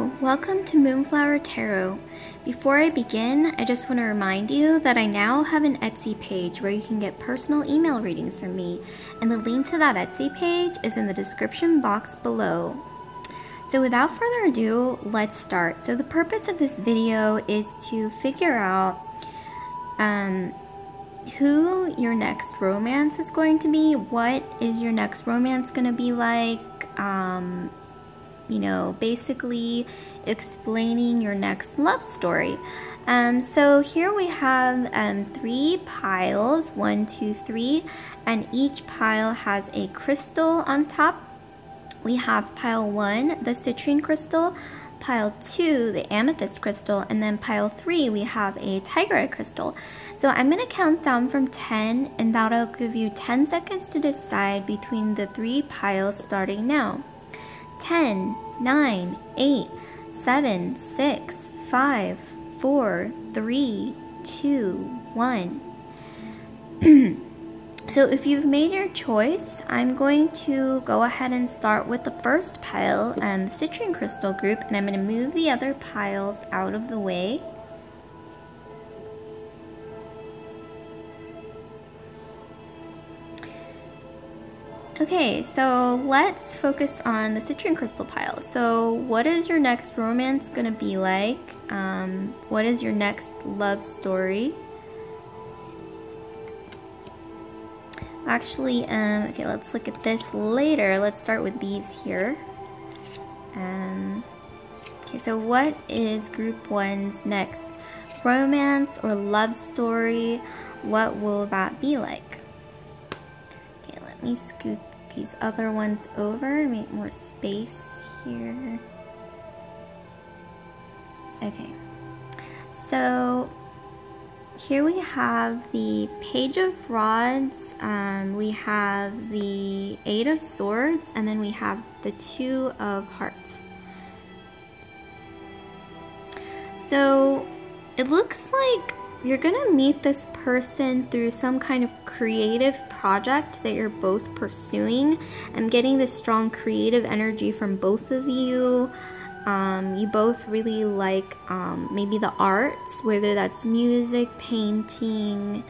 Hello, welcome to Moonflower Tarot. Before I begin, I just want to remind you that I now have an Etsy page where you can get personal email readings from me, and the link to that Etsy page is in the description box below. So without further ado, let's start. So the purpose of this video is to figure out who your next romance is going to be. What is your next romance going to be like? You know, basically explaining your next love story. So here we have 3 piles, 1, 2, 3, and each pile has a crystal on top. We have pile 1, the citrine crystal, pile 2, the amethyst crystal, and then pile 3, we have a tigerite crystal. So I'm going to count down from 10, and that'll give you 10 seconds to decide between the 3 piles starting now. 10, 9, 8, 7, 6, 5, 4, 3, 2, 1. So if you've made your choice, I'm going to go ahead and start with the first pile, the citrine crystal group, and I'm going to move the other piles out of the way. Okay, so let's focus on the citrine crystal pile. So what is your next romance gonna be like? What is your next love story? Actually, okay, let's look at this later. Let's start with these here. Okay, so what is group 1's next romance or love story? What will that be like? Let me scoot these other ones over and make more space here. Okay, so here we have the Page of Rods, we have the 8 of Swords, and then we have the 2 of Hearts. So it looks like you're gonna meet this person through some kind of creative project that you're both pursuing. I'm getting this strong creative energy from both of you. You both really like maybe the arts, whether that's music, painting,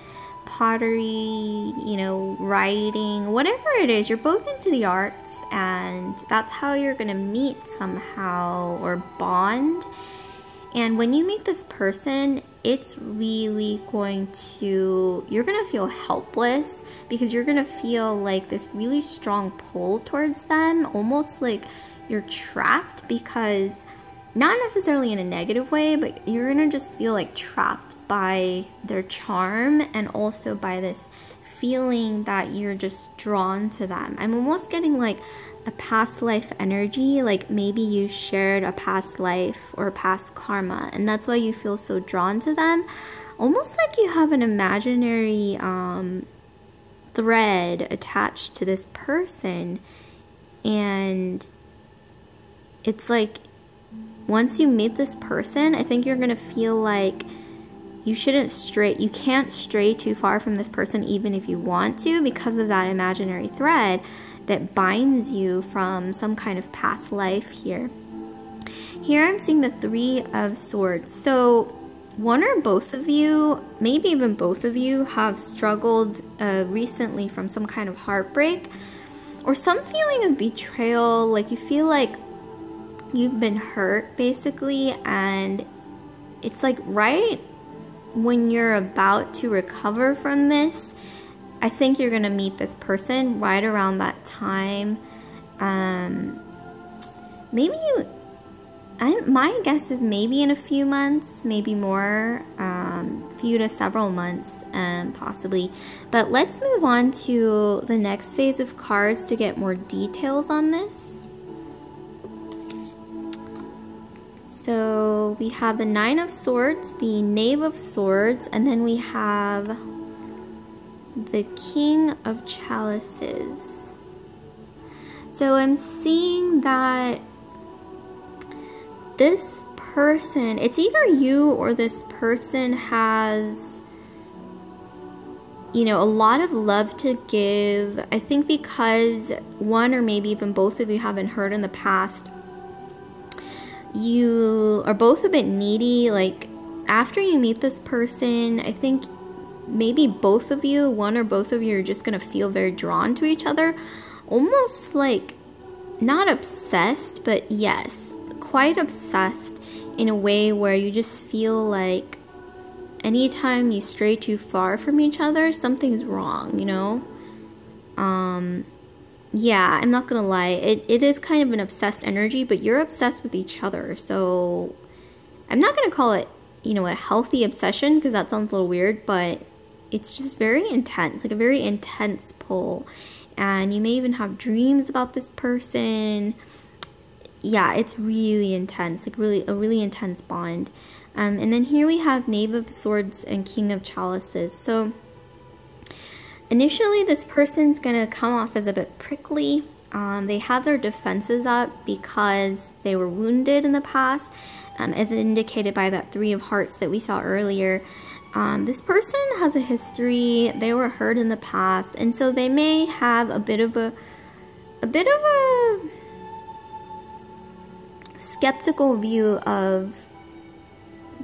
pottery, you know, writing, whatever it is, you're both into the arts, and that's how you're gonna meet somehow or bond. And when you meet this person, it's really going to, you're going to feel helpless because you're going to feel like this really strong pull towards them, almost like you're trapped, because not necessarily in a negative way, but you're going to just feel like trapped by their charm and also by this feeling that you're just drawn to them. I'm almost getting like a past life energy, like maybe you shared a past life or past karma, and that's why you feel so drawn to them. Almost like you have an imaginary thread attached to this person, and it's like once you meet this person, I think you're gonna feel like you can't stray too far from this person even if you want to, because of that imaginary thread that binds you from some kind of past life here. Here I'm seeing the 3 of Swords. So one or both of you, maybe even both of you, have struggled recently from some kind of heartbreak or some feeling of betrayal, like you feel like you've been hurt basically, and it's like right when you're about to recover from this, I think you're gonna meet this person right around that time. My guess is maybe in a few months, maybe more, few to several months, possibly. But let's move on to the next phase of cards to get more details on this. So we have the 9 of Swords, the Knave of Swords, and then we have the King of Chalices. So I'm seeing that this person, it's either you or this person has, you know, a lot of love to give. I think because one or maybe even both of you have been hurt in the past, you are both a bit needy. Like, after you meet this person, I think maybe both of you, one or both of you, are just gonna feel very drawn to each other. Almost like, not obsessed, but yes, quite obsessed in a way where you just feel like anytime you stray too far from each other, something's wrong, you know? Yeah, I'm not gonna lie, it is kind of an obsessed energy, but you're obsessed with each other, so I'm not gonna call it, you know, a healthy obsession, because that sounds a little weird, but it's just very intense, like a very intense pull, and you may even have dreams about this person. Yeah, it's really intense, like a really intense bond. And then here we have Knave of Swords and King of Chalices. So initially, this person's gonna come off as a bit prickly. They have their defenses up because they were wounded in the past, as indicated by that 3 of Hearts that we saw earlier. This person has a history. They were hurt in the past, and so they may have a bit of a skeptical view of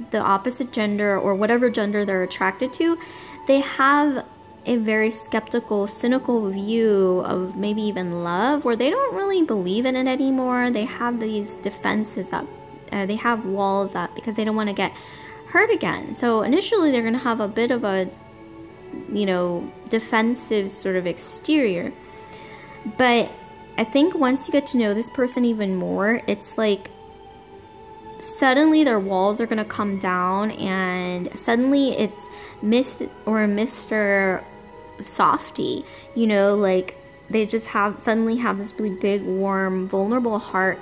the opposite gender, or whatever gender they're attracted to. They have a very skeptical, cynical view of maybe even love, where they don't really believe in it anymore. They have these defenses up, they have walls up because they don't want to get hurt again. So initially they're going to have a bit of a, you know, defensive sort of exterior. But I think once you get to know this person even more, it's like suddenly their walls are going to come down, and suddenly it's Miss or Mr. Softy, you know, like they just suddenly have this really big, warm, vulnerable heart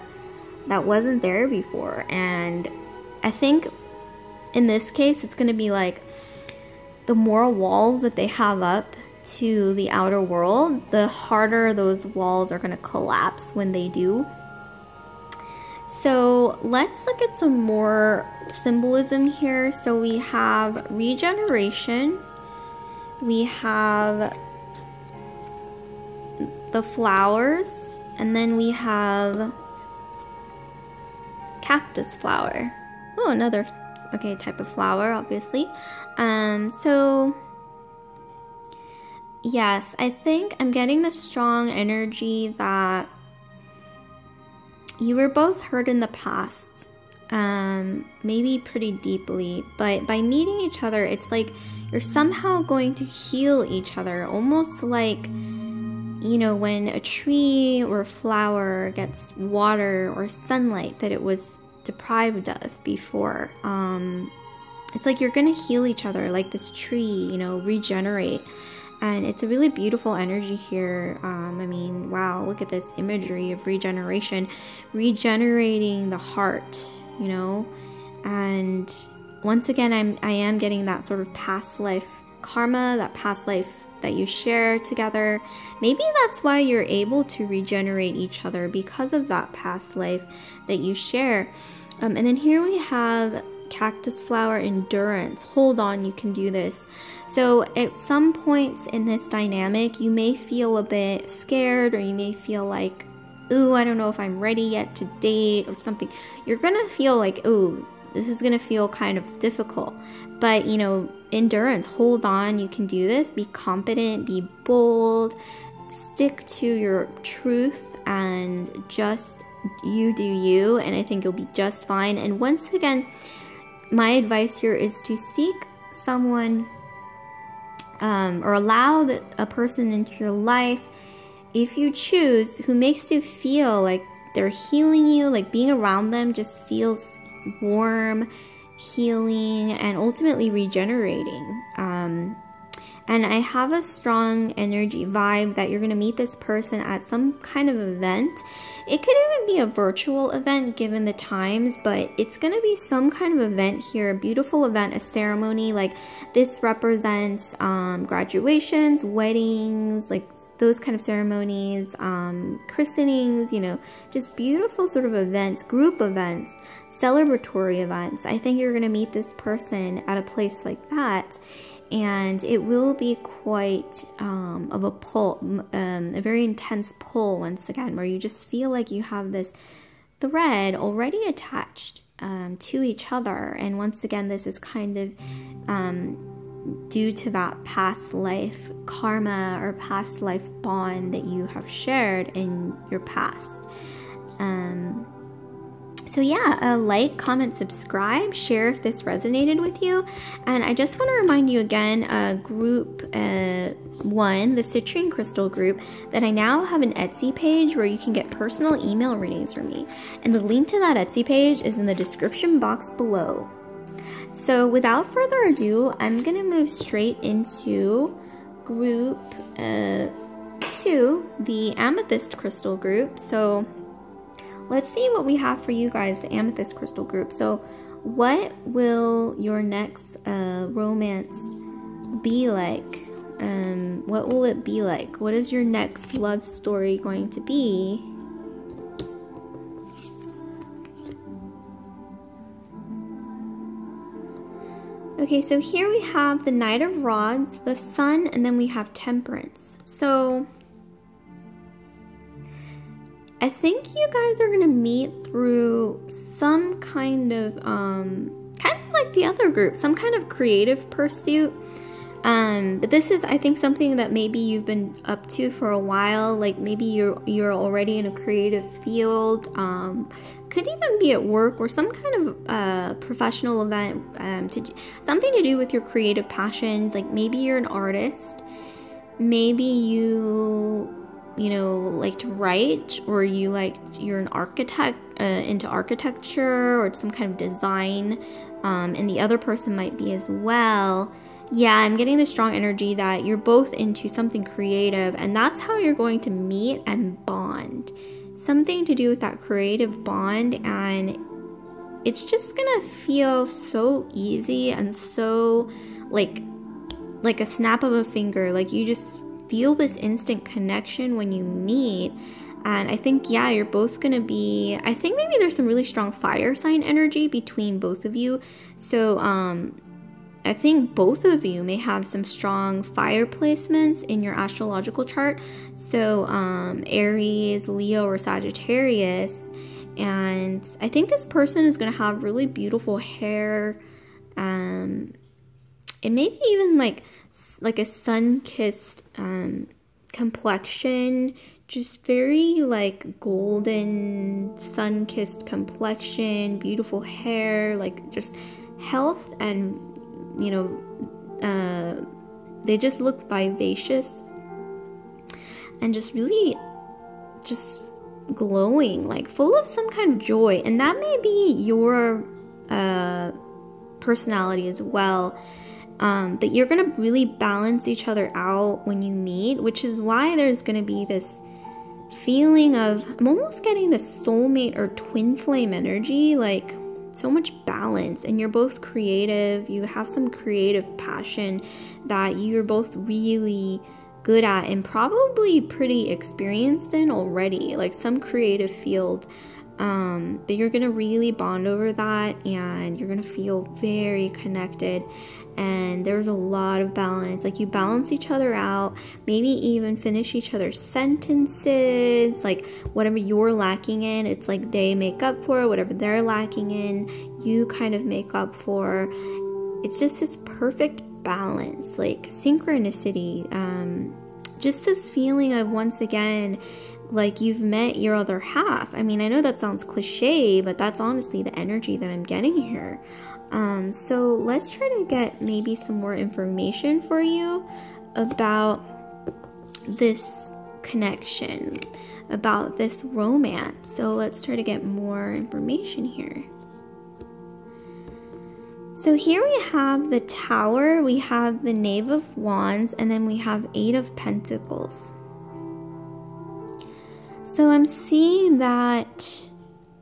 that wasn't there before. And I think in this case, it's going to be like the more walls that they have up to the outer world, the harder those walls are going to collapse when they do. So let's look at some more symbolism here. So we have regeneration, we have the flowers, and then we have cactus flower. Oh, another type of flower, obviously. So yes, I think I'm getting the strong energy that you were both hurt in the past, maybe pretty deeply, but by meeting each other, it's like you're somehow going to heal each other, almost like, you know, when a tree or a flower gets water or sunlight that it was deprived of before. It's like you're gonna heal each other, like this tree, you know, regenerate. And it's a really beautiful energy here. I mean, wow, look at this imagery of regeneration, regenerating the heart, you know. And once again, I am getting that sort of past life karma, that past life that you share together. Maybe that's why you're able to regenerate each other, because of that past life that you share. And then here we have cactus flower endurance. Hold on, you can do this. So at some points in this dynamic, you may feel a bit scared, or you may feel like, ooh, I don't know if I'm ready yet to date or something. You're gonna feel like, ooh, this is gonna feel kind of difficult. But, you know, endurance, hold on, you can do this. Be confident, be bold, stick to your truth, and just you do you, and I think you'll be just fine. And once again, my advice here is to seek someone, or allow a person into your life, if you choose, who makes you feel like they're healing you, like being around them just feels warm, healing, and ultimately regenerating. And I have a strong energy vibe that you're going to meet this person at some kind of event. It could even be a virtual event given the times, but it's going to be some kind of event here, a beautiful event, a ceremony. Like this represents graduations, weddings, like those kind of ceremonies, christenings, you know, just beautiful sort of events, group events, celebratory events. I think you're going to meet this person at a place like that. And it will be quite of a pull, a very intense pull once again, where you just feel like you have this thread already attached to each other. And once again, this is kind of due to that past life karma or past life bond that you have shared in your past. So yeah, like, comment, subscribe, share if this resonated with you. And I just want to remind you again, group 1, the citrine crystal group, that I now have an Etsy page where you can get personal email readings from me. And the link to that Etsy page is in the description box below. So without further ado, I'm going to move straight into group 2, the amethyst crystal group. So let's see what we have for you guys, the amethyst crystal group. So what will your next romance be like? What will it be like? What is your next love story going to be? Okay, so here we have the Knight of Rods, the Sun, and then we have Temperance. So I think you guys are gonna meet through some kind of like the other group, some kind of creative pursuit. But this is, I think, something that maybe you've been up to for a while. Like maybe you're already in a creative field. Could even be at work or some kind of professional event. Something to do with your creative passions. Like maybe you're an artist. Maybe you know, like to write, or you're an architect, into architecture or some kind of design, and the other person might be as well. Yeah, I'm getting the strong energy that you're both into something creative, and that's how you're going to meet and bond. Something to do with that creative bond, and it's just gonna feel so easy and so like a snap of a finger. Like you just feel this instant connection when you meet. And I think, yeah, you're both gonna be, I think maybe there's some really strong fire sign energy between both of you. So I think both of you may have some strong fire placements in your astrological chart. So Aries, Leo, or Sagittarius. And I think this person is gonna have really beautiful hair. It may be even like a sun-kissed complexion, just very like golden sun-kissed complexion, beautiful hair, like just health, and you know, they just look vivacious and just really just glowing, like full of some kind of joy. And that may be your personality as well. But you're going to really balance each other out when you meet, which is why there's going to be this feeling of, I'm almost getting this soulmate or twin flame energy, like so much balance. And you're both creative. You have some creative passion that you're both really good at and probably pretty experienced in already, like some creative field. But you're gonna really bond over that, and you're gonna feel very connected, and there's a lot of balance. Like you balance each other out, maybe even finish each other's sentences, like whatever you're lacking in, it's like they make up for. Whatever they're lacking in, you kind of make up for. It's just this perfect balance, like synchronicity, just this feeling of, once again, like you've met your other half. I mean, I know that sounds cliche, but that's honestly the energy that I'm getting here. So let's try to get maybe some more information for you about this connection, about this romance. So let's try to get more information here. So here we have the Tower, we have the Knave of Wands, and then we have 8 of Pentacles. So I'm seeing that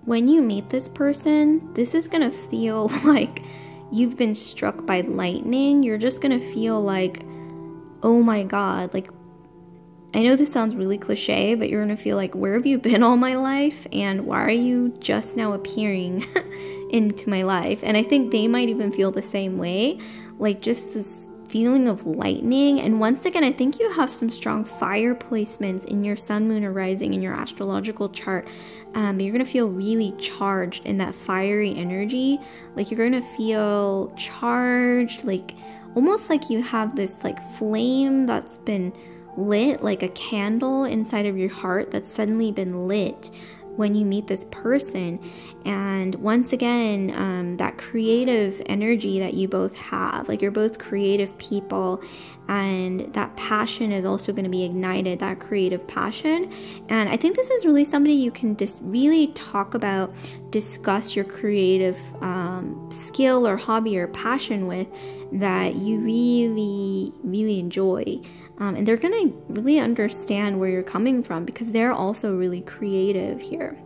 when you meet this person, this is going to feel like you've been struck by lightning. You're just going to feel like, oh my God, like, I know this sounds really cliche, but you're going to feel like, where have you been all my life? And why are you just now appearing into my life? And I think they might even feel the same way. Like just this feeling of lightning. And once again, I think you have some strong fire placements in your sun, moon, or rising in your astrological chart. You're going to feel really charged in that fiery energy. Like you're going to feel charged, like almost like you have this like flame that's been lit, like a candle inside of your heart that's suddenly been lit when you meet this person. And once again, that creative energy that you both have, like you're both creative people, and that passion is also going to be ignited, that creative passion. And I think this is really somebody you can just really talk about, discuss your creative skill or hobby or passion with, that you really enjoy. And they're going to really understand where you're coming from, because they're also really creative here.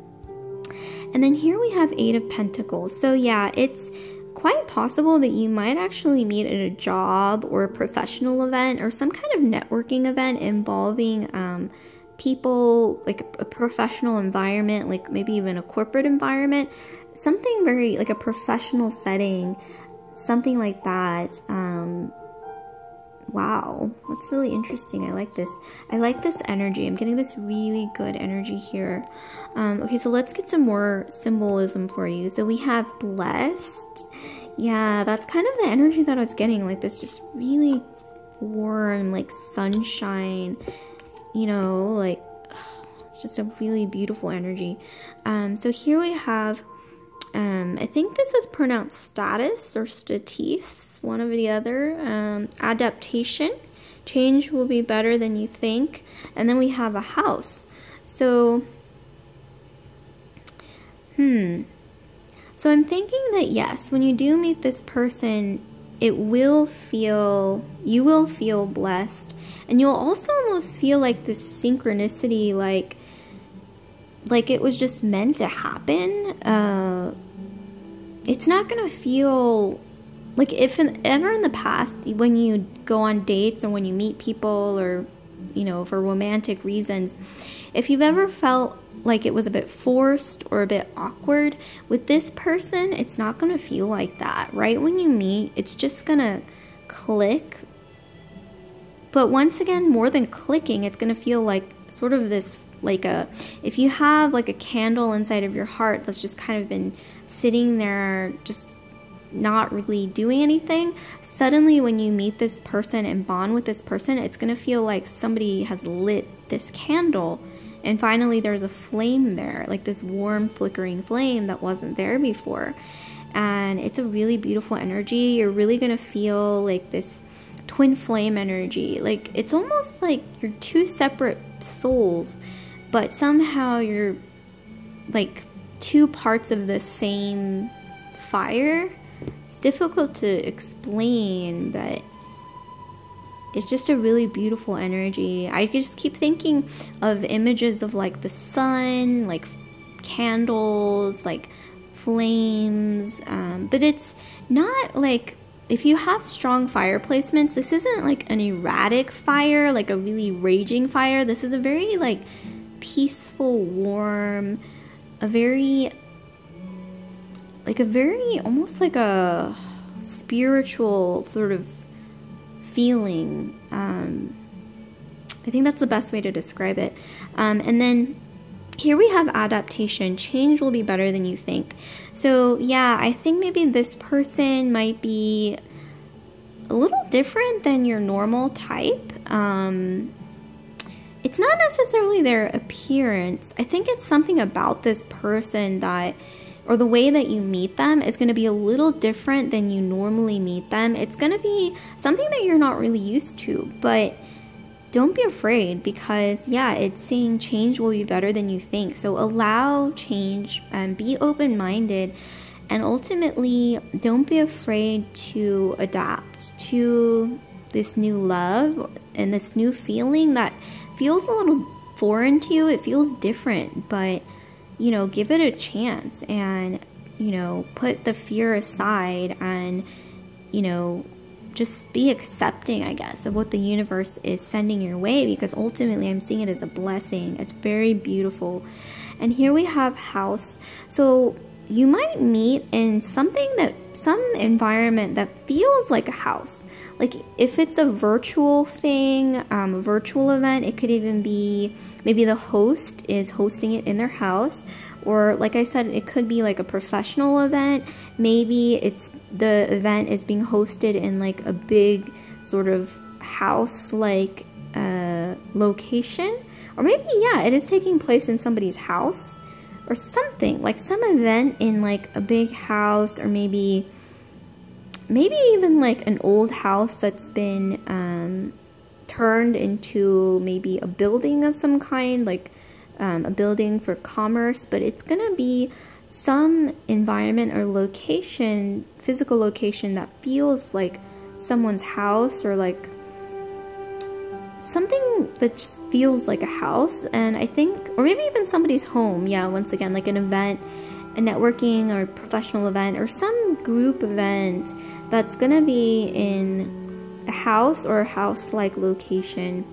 And then here we have 8 of Pentacles. So yeah, it's quite possible that you might actually meet at a job or a professional event or some kind of networking event involving people, like a professional environment, like maybe even a corporate environment, something very like a professional setting, something like that. Wow, that's really interesting. I like this. I like this energy. I'm getting this really good energy here. Okay, so let's get some more symbolism for you. So we have blessed. Yeah, that's kind of the energy that I was getting. Like this just really warm, like sunshine, you know, like it's just a really beautiful energy. So here we have, I think this is pronounced status or statis, one of the other. Adaptation, change will be better than you think. And then we have a house. So so I'm thinking that yes, when you do meet this person, you will feel blessed, and you'll also almost feel like this synchronicity, like it was just meant to happen. It's not gonna feel like if ever in the past, when you go on dates or when you meet people, or, you know, for romantic reasons, if you've ever felt like it was a bit forced or a bit awkward, with this person, it's not going to feel like that. Right when you meet, it's just going to click. But once again, more than clicking, it's going to feel like sort of this, like if you have like a candle inside of your heart that's just kind of been sitting there, just not really doing anything, suddenly when you meet this person and bond with this person, it's going to feel like somebody has lit this candle, and finally there's a flame there, like this warm flickering flame that wasn't there before. And it's a really beautiful energy. You're really going to feel like this twin flame energy. Like it's almost like you're two separate souls, but somehow you're like two parts of the same fire. Difficult to explain, but it's just a really beautiful energy. I just keep thinking of images of like the sun, like candles, like flames, but it's not like, if you have strong fire placements, this isn't like an erratic fire, like a really raging fire. This is a very like peaceful, warm, almost like a spiritual sort of feeling. I think that's the best way to describe it. And then here we have adaptation. Change will be better than you think. So yeah, I think maybe this person might be a little different than your normal type. It's not necessarily their appearance. I think it's something about this person that, or the way that you meet them, is going to be a little different than you normally meet them. It's going to be something that you're not really used to, but don't be afraid, because yeah, it's saying change will be better than you think. So allow change and be open-minded, and ultimately don't be afraid to adapt to this new love and this new feeling that feels a little foreign to you. It feels different, but you know, give it a chance, and you know, put the fear aside, and you know, just be accepting, I guess, of what the universe is sending your way, because ultimately I'm seeing it as a blessing. It's very beautiful. And here we have house. So you might meet in some environment that feels like a house. like if it's a virtual thing, a virtual event, it could even be maybe the host is hosting it in their house, or like I said, it could be like a professional event. Maybe it's the event is being hosted in like a big sort of house like location, or maybe, yeah, it is taking place in somebody's house or something, like some event in like a big house, or maybe even like an old house that's been turned into maybe a building of some kind, like a building for commerce, but it's gonna be some environment or location, physical location that feels like someone's house, or like something that just feels like a house. And I think, or maybe even somebody's home, yeah, once again, like an event, a networking or professional event, or some group event that's gonna be in a house or a house-like location.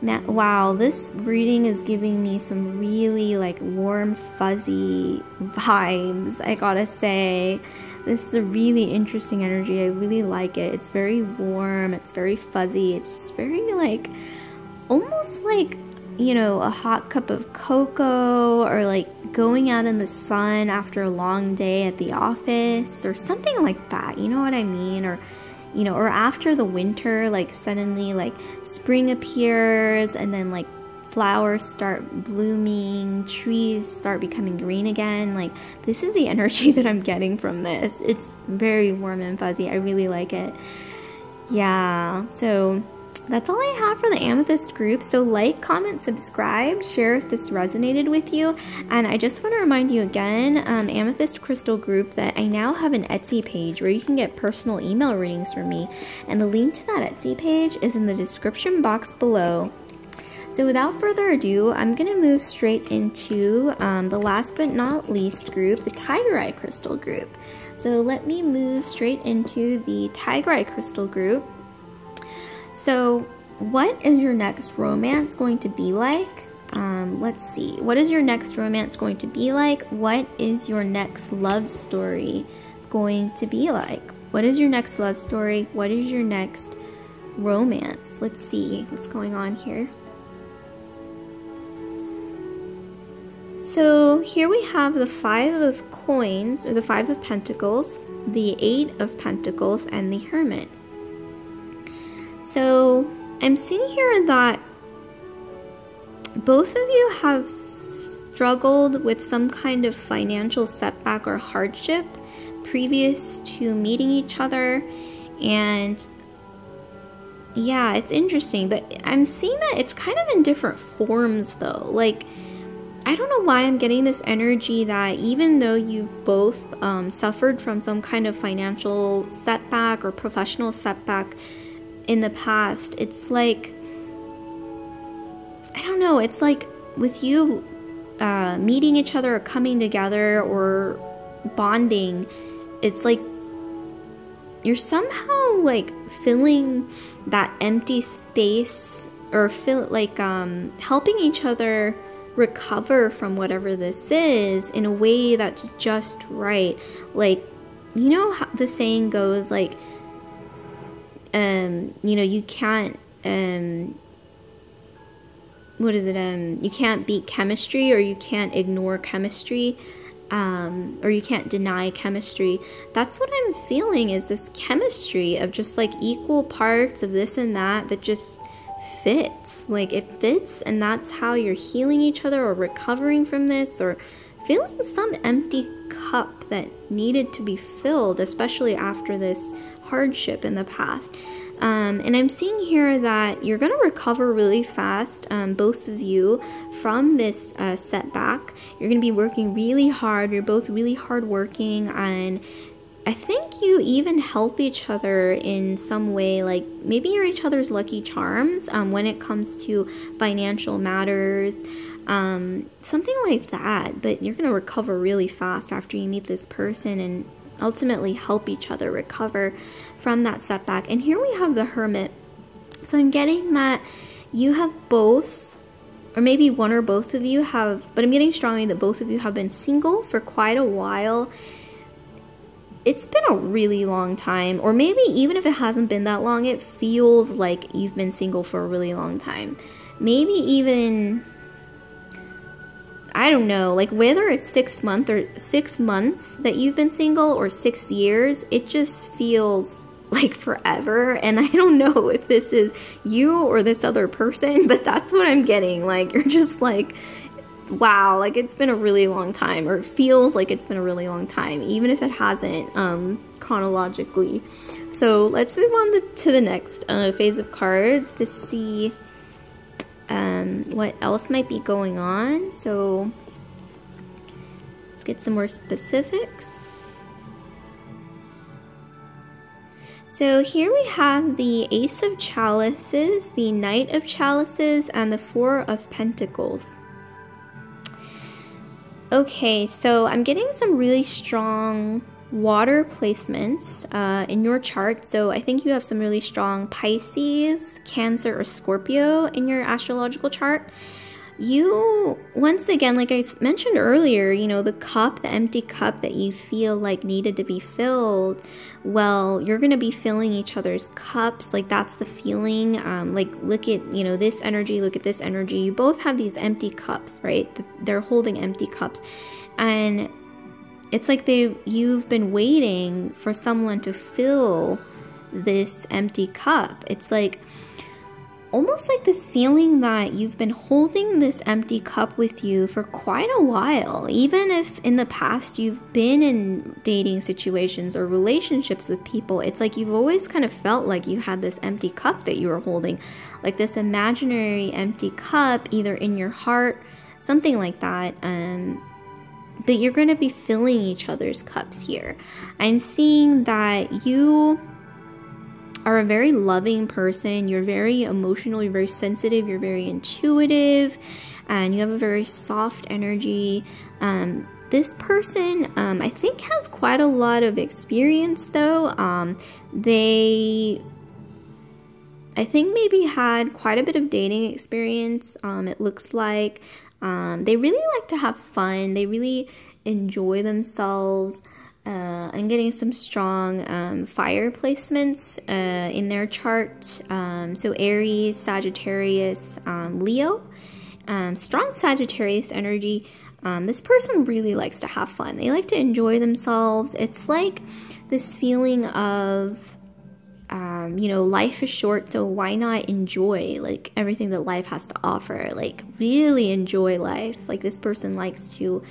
Now, wow, this reading is giving me some really like warm, fuzzy vibes, I gotta say. This is a really interesting energy. I really like it. It's very warm, it's very fuzzy, it's just very like, almost like, you know, a hot cup of cocoa, or like going out in the sun after a long day at the office, or something like that, you know what I mean? Or, you know, or after the winter, like suddenly like spring appears, and then like flowers start blooming, trees start becoming green again. Like, this is the energy that I'm getting from this. It's very warm and fuzzy. I really like it. Yeah, so that's all I have for the Amethyst group. So like, comment, subscribe, share if this resonated with you. And I just want to remind you again, Amethyst Crystal group, that I now have an Etsy page where you can get personal email readings from me. And the link to that Etsy page is in the description box below. So without further ado, I'm going to move straight into the last but not least group, the Tiger Eye Crystal group. So let me move straight into the Tiger Eye Crystal group. So what is your next romance going to be like? Let's see. What is your next romance going to be like? What is your next love story going to be like? What is your next love story? What is your next romance? Let's see what's going on here. So here we have the 5 of coins, or the 5 of pentacles, the 8 of pentacles, and the hermit. So I'm seeing here that both of you have struggled with some kind of financial setback or hardship previous to meeting each other. And yeah, it's interesting, but I'm seeing that it's kind of in different forms though. Like, I don't know why I'm getting this energy that even though you've both suffered from some kind of financial setback or professional setback in the past, it's like, I don't know, it's like with you meeting each other or coming together or bonding, it's like you're somehow like filling that empty space, or feel like helping each other recover from whatever this is in a way that's just right. Like, you know how the saying goes, like, you know, you can't, what is it, you can't beat chemistry, or you can't ignore chemistry, or you can't deny chemistry. That's what I'm feeling, is this chemistry of just like equal parts of this and that just fits. Like, it fits, and that's how you're healing each other or recovering from this, or filling some empty cup that needed to be filled, especially after this hardship in the past. And I'm seeing here that you're going to recover really fast, both of you, from this setback. You're going to be working really hard. You're both really hardworking, and I think you even help each other in some way. Like, maybe you're each other's lucky charms when it comes to financial matters, something like that. But you're going to recover really fast after you meet this person, and ultimately help each other recover from that setback. And here we have the hermit. So I'm getting that you have both, or maybe one or both of you have, but I'm getting strongly that both of you have been single for quite a while. it's been a really long time, or maybe even if it hasn't been that long, it feels like you've been single for a really long time. Maybe even, I don't know, like whether it's 6 months or 6 months that you've been single or 6 years, it just feels like forever. And I don't know if this is you or this other person, but that's what I'm getting. Like, you're just like, wow, like it's been a really long time, or it feels like it's been a really long time, even if it hasn't chronologically. So let's move on to the next phase of cards to see what else might be going on. So let's get some more specifics. So here we have the Ace of Chalices, the Knight of Chalices, and the Four of Pentacles. Okay, so I'm getting some really strong water placements in your chart. So I think you have some really strong Pisces, Cancer, or Scorpio in your astrological chart. You, once again, like I mentioned earlier, you know, the cup, the empty cup that you feel like needed to be filled, well, you're going to be filling each other's cups. Like, that's the feeling. Like, look at, you know, this energy, look at this energy. You both have these empty cups, right? They're holding empty cups. And it's like you've been waiting for someone to fill this empty cup. It's like, almost like this feeling that you've been holding this empty cup with you for quite a while. Even if in the past you've been in dating situations or relationships with people, it's like you've always kind of felt like you had this empty cup that you were holding, like this imaginary empty cup, either in your heart, something like that. But you're going to be filling each other's cups here. I'm seeing that you are a very loving person. You're very emotional, you're very sensitive, you're very intuitive, and you have a very soft energy. This person, I think, has quite a lot of experience though. I think maybe had quite a bit of dating experience. It looks like they really like to have fun. They really enjoy themselves. I'm getting some strong fire placements in their chart. So Aries, Sagittarius, Leo. Strong Sagittarius energy. This person really likes to have fun. They like to enjoy themselves. It's like this feeling of, you know, life is short, so why not enjoy like everything that life has to offer? Like, really enjoy life. Like, this person likes to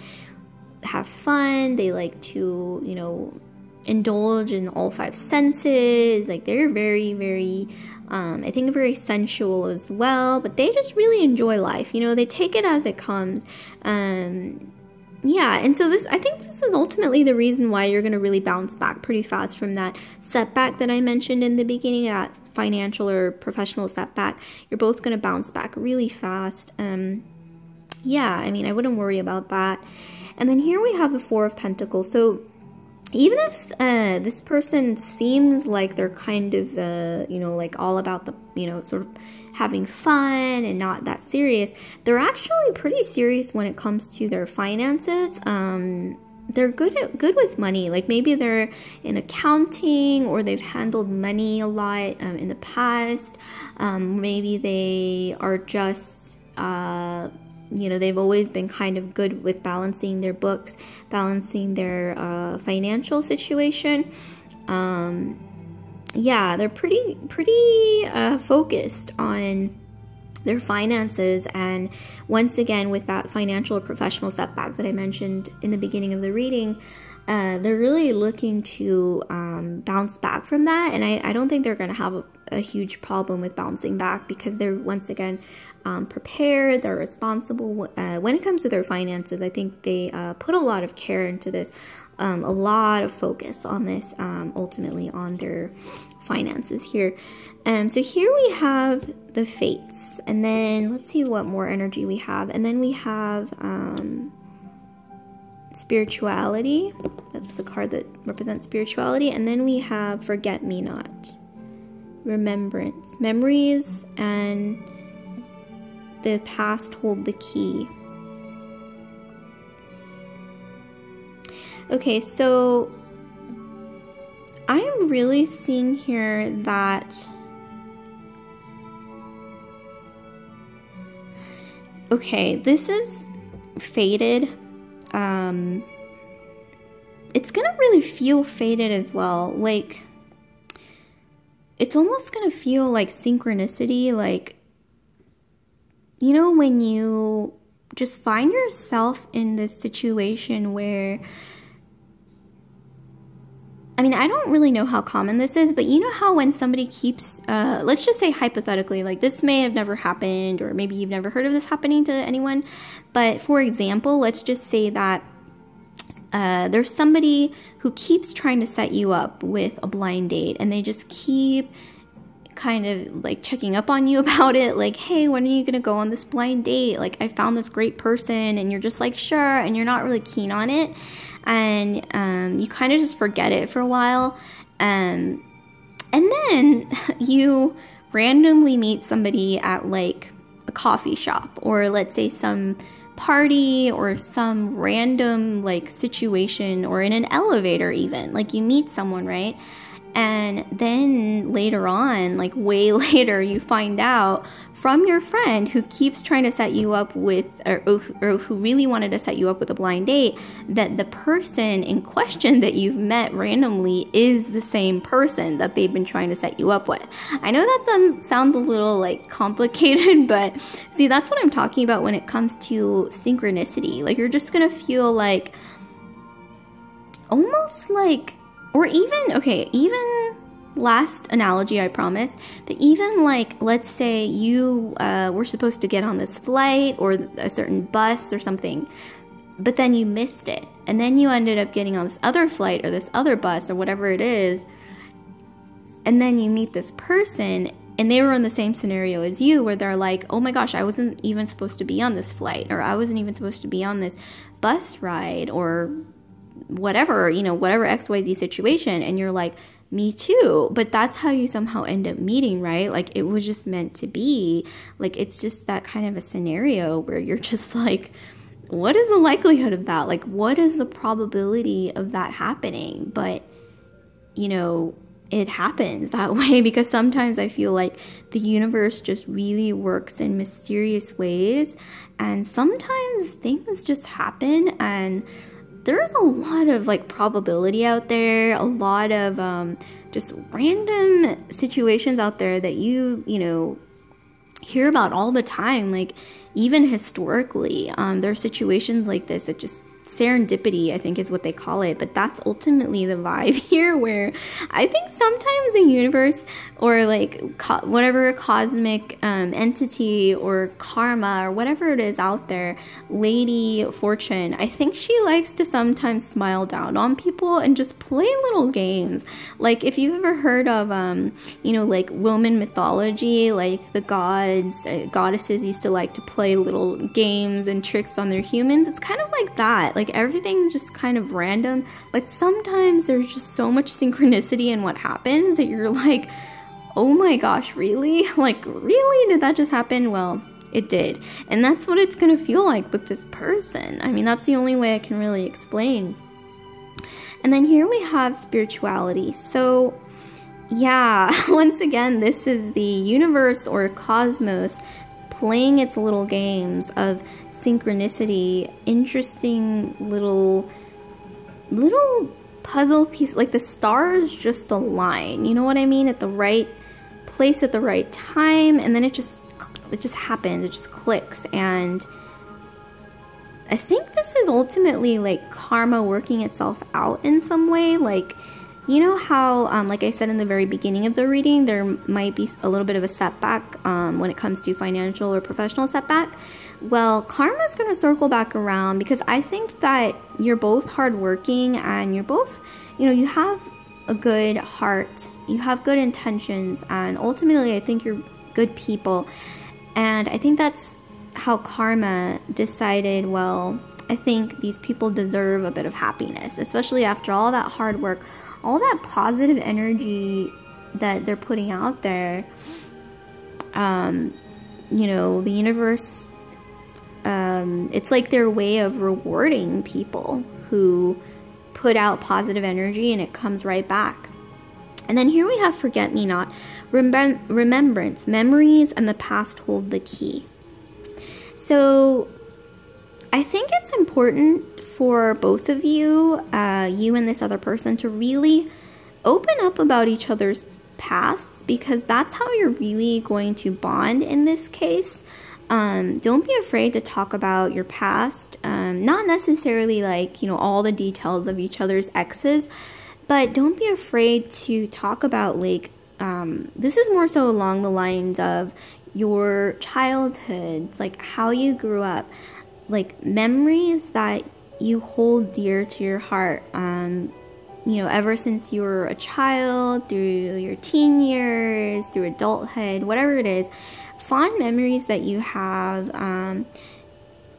have fun. They like to, you know, indulge in all 5 senses. Like, they're very, very, I think very sensual as well, but they just really enjoy life. You know, they take it as it comes. Yeah, and so I think this is ultimately the reason why you're going to really bounce back pretty fast from that setback that I mentioned in the beginning, that financial or professional setback. You're both going to bounce back really fast. Yeah, I mean, I wouldn't worry about that. And then here we have the Four of Pentacles. So even if this person seems like they're kind of, you know, like all about the, you know, sort of having fun and not that serious, they're actually pretty serious when it comes to their finances. They're good with money. Like, maybe they're in accounting, or they've handled money a lot in the past. Maybe they are just, you know, they've always been kind of good with balancing their books, balancing their financial situation. Yeah, they're pretty focused on their finances. And once again, with that financial or professional setback that I mentioned in the beginning of the reading, they're really looking to bounce back from that. And I don't think they're going to have a huge problem with bouncing back, because they're, once again, prepared, they're responsible. When it comes to their finances, I think they put a lot of care into this, a lot of focus on this, ultimately on their finances here. So here we have the Fates, and then let's see what more energy we have. And then we have Spirituality. That's the card that represents spirituality. And then we have Forget-Me-Not, Remembrance, Memories, and the past hold the key. Okay, so I'm really seeing here that, okay, this is fated. It's gonna really feel fated as well. Like, it's almost gonna feel like synchronicity, like, you know, when you just find yourself in this situation where, I mean, I don't really know how common this is, but you know how when somebody keeps, let's just say hypothetically, like this may have never happened, or maybe you've never heard of this happening to anyone, but for example, let's just say that there's somebody who keeps trying to set you up with a blind date, and they just keep kind of like checking up on you about it, like, hey, when are you gonna go on this blind date? Like, I found this great person, and you're just like, sure, and you're not really keen on it, and you kind of just forget it for a while, and then you randomly meet somebody at like a coffee shop, or let's say some party, or some random like situation, or in an elevator even, like you meet someone, right? And then later on, like way later, you find out from your friend who keeps trying to set you up with, or who really wanted to set you up with a blind date, that the person in question that you've met randomly is the same person that they've been trying to set you up with. I know that sounds a little like complicated, but see, that's what I'm talking about when it comes to synchronicity. Like, you're just gonna feel like, almost like, or even, okay, even last analogy, I promise, but even like, let's say you were supposed to get on this flight or a certain bus or something, but then you missed it, and then you ended up getting on this other flight or this other bus or whatever it is, and then you meet this person, and they were in the same scenario as you, where they're like, oh my gosh, I wasn't even supposed to be on this flight, or I wasn't even supposed to be on this bus ride, or whatever, you know, whatever XYZ situation, and you're like, me too. But that's how you somehow end up meeting, right? Like, it was just meant to be. Like, it's just that kind of a scenario where you're just like, what is the likelihood of that? Like, what is the probability of that happening? But, you know, it happens that way, because sometimes I feel like the universe just really works in mysterious ways, and sometimes things just happen, and there's a lot of like probability out there, a lot of just random situations out there that you know, hear about all the time. Like, even historically, there are situations like this that just, serendipity, I think is what they call it, but that's ultimately the vibe here, where I think sometimes the universe, or like whatever cosmic entity or karma or whatever it is out there, Lady Fortune, I think she likes to sometimes smile down on people and just play little games. Like, if you've ever heard of you know, like Roman mythology, like the gods, goddesses used to like to play little games and tricks on their humans. It's kind of like that. Like, everything's just kind of random, but sometimes there's just so much synchronicity in what happens that you're like, oh my gosh, really? Like, really? Did that just happen? Well, it did. And that's what it's gonna feel like with this person. I mean, that's the only way I can really explain. And then here we have spirituality. So yeah, once again, this is the universe or cosmos playing its little games of synchronicity, interesting little puzzle piece, like the stars just align, you know what I mean, at the right place at the right time, and then it just happens, it just clicks. And I think this is ultimately like karma working itself out in some way. Like, you know how, like I said in the very beginning of the reading, there might be a little bit of a setback when it comes to financial or professional setback. Well, karma is going to circle back around, because I think that you're both hardworking, and you're both, you know, you have a good heart, you have good intentions, and ultimately I think you're good people. And I think that's how karma decided, well, I think these people deserve a bit of happiness, especially after all that hard work, all that positive energy that they're putting out there. You know, the universe, it's like their way of rewarding people who put out positive energy, and it comes right back. And then here we have forget-me-not, remembrance, memories, and the past hold the key. So I think it's important for both of you, you and this other person, to really open up about each other's pasts, because that's how you're really going to bond in this case. Don't be afraid to talk about your past, not necessarily like, you know, all the details of each other's exes, but don't be afraid to talk about, like, this is more so along the lines of your childhood, like how you grew up, like memories that you hold dear to your heart, you know, ever since you were a child, through your teen years, through adulthood, whatever it is, fond memories that you have,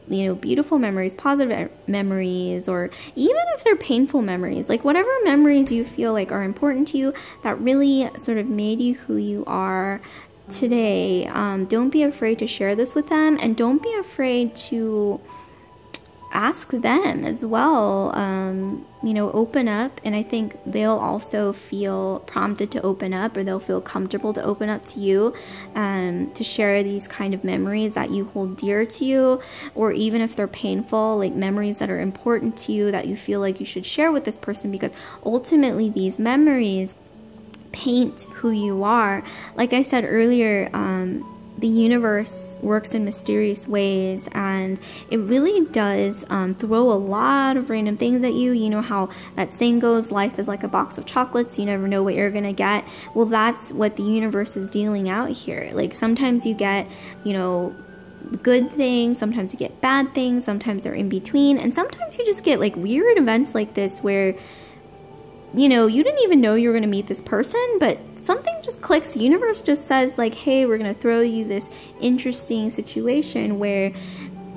you know, beautiful memories, positive memories, or even if they're painful memories, like whatever memories you feel like are important to you that really sort of made you who you are today. Don't be afraid to share this with them, and don't be afraid to ask them as well. You know, open up, and I think they'll also feel prompted to open up, or they'll feel comfortable to open up to you, to share these kind of memories that you hold dear to you, or even if they're painful, like memories that are important to you that you feel like you should share with this person, because ultimately these memories paint who you are. Like I said earlier, the universe works in mysterious ways, and it really does throw a lot of random things at you. You know how that saying goes, life is like a box of chocolates, you never know what you're gonna get. Well, that's what the universe is dealing out here. Like sometimes you get, you know, good things, sometimes you get bad things, sometimes they're in between, and sometimes you just get like weird events like this where, you know, you didn't even know you were going to meet this person, but something just clicks. The universe just says like, hey, we're going to throw you this interesting situation where,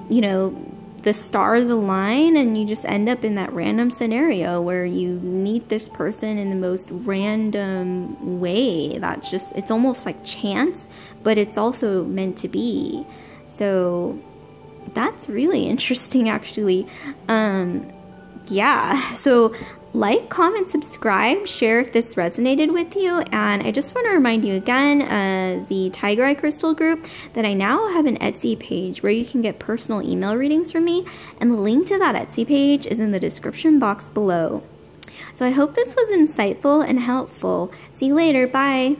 you know, the stars align and you just end up in that random scenario where you meet this person in the most random way. That's just, it's almost like chance, but it's also meant to be. So that's really interesting, actually. Yeah, so like, comment, subscribe, share if this resonated with you, and I just want to remind you again, the Tiger Eye Crystal group, that I now have an Etsy page where you can get personal email readings from me, and the link to that Etsy page is in the description box below. So I hope this was insightful and helpful. See you later, bye!